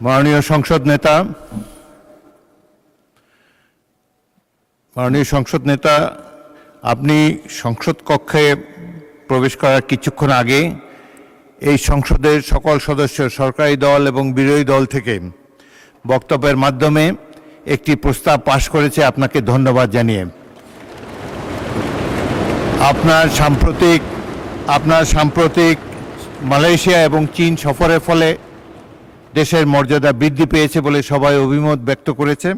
মাননীয় সংসদ নেতা, আপনি সংসদ কক্ষে প্রবেশ করার কিছুক্ষণ আগে এই সংসদের সকল সদস্য, সরকারি দল এবং বিরোধী দল থেকে বক্তব্যের মাধ্যমে একটি প্রস্তাব পাশ করেছে। আপনাকে ধন্যবাদ জানিয়ে আপনার সাম্প্রতিক মালয়েশিয়া এবং চীন সফরের ফলে দেশের মর্যাদা বৃদ্ধি পেয়েছে বলে সবাই অভিমত ব্যক্ত করেছে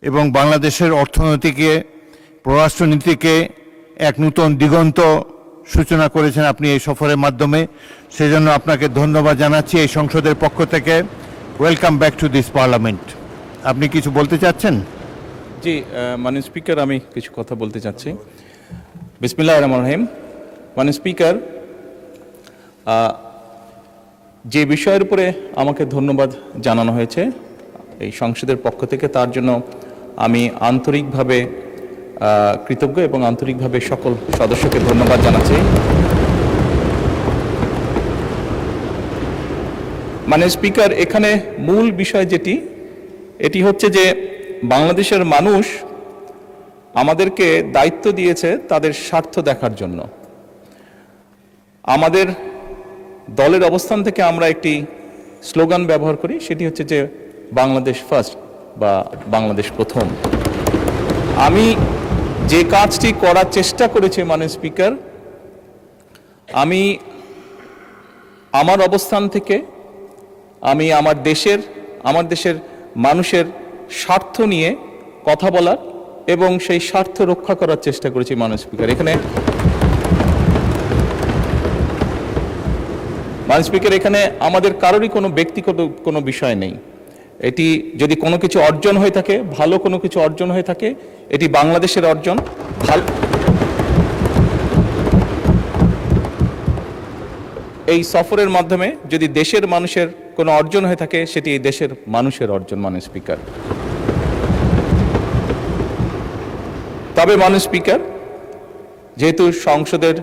এবং বাংলাদেশের অর্থনীতিকে, পররাষ্ট্রনীতিকে এক নূতন দিগন্ত সূচনা করেছেন আপনি এই সফরের মাধ্যমে। সেজন্য আপনাকে ধন্যবাদ জানাচ্ছি এই সংসদের পক্ষ থেকে। Welcome back to this parliament. আপনি কিছু বলতে চাচ্ছেন? জি, মাননীয় স্পিকার, আমি কিছু কথা বলতে চাচ্ছি। বিসমিল্লাহির রহমানির রহিম। মাননীয় স্পিকার, যে বিষয়ের উপরে আমাকে ধন্যবাদ জানানো হয়েছে এই সংসদের পক্ষ থেকে, তার জন্য আমি আন্তরিকভাবে কৃতজ্ঞ এবং আন্তরিকভাবে সকল সদস্যকে ধন্যবাদ জানাচ্ছি। মাননীয় স্পিকার, এখানে মূল বিষয় এটি হচ্ছে যে বাংলাদেশের মানুষ আমাদেরকে দায়িত্ব দিয়েছে তাদের স্বার্থ দেখার জন্য। আমাদের দলের অবস্থান থেকে আমরা একটি স্লোগান ব্যবহার করি, সেটি হচ্ছে যে বাংলাদেশ ফার্স্ট বা বাংলাদেশ প্রথম। আমি যে কাজটি করার চেষ্টা করেছি মাননীয় স্পিকার, আমি আমার অবস্থান থেকে আমি আমার দেশের মানুষের স্বার্থ নিয়ে কথা বলার এবং সেই স্বার্থ রক্ষা করার চেষ্টা করেছি মাননীয় স্পিকার। মাননীয় স্পিকার, এখানে আমাদের কারোরই কোনো ব্যক্তিগত কোনো বিষয় নেই। এটি যদি কোনো কিছু অর্জন হয়ে থাকে, ভালো কোনো কিছু অর্জন হয়ে থাকে, এটি বাংলাদেশের অর্জন। এই সফরের মাধ্যমে যদি দেশের মানুষের কোনো অর্জন হয়ে থাকে, সেটি এই দেশের মানুষের অর্জন মাননীয় স্পিকার। তবে মাননীয় স্পিকার, যেহেতু সংসদের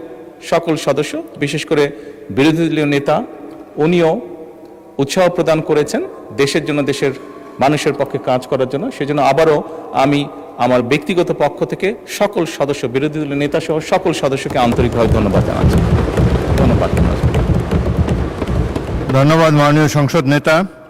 সকল সদস্য, বিশেষ করে বিরোধী দলীয় নেতা, উনিও উৎসাহ প্রদান করেছেন দেশের জন্য, দেশের মানুষের পক্ষে কাজ করার জন্য, সেজন্য আবারও আমি আমার ব্যক্তিগত পক্ষ থেকে সকল সদস্য, বিরোধী দলীয় নেতা সহ সকল সদস্যকে আন্তরিকভাবে ধন্যবাদ জানাচ্ছি। ধন্যবাদ। ধন্যবাদ মাননীয় সংসদ নেতা।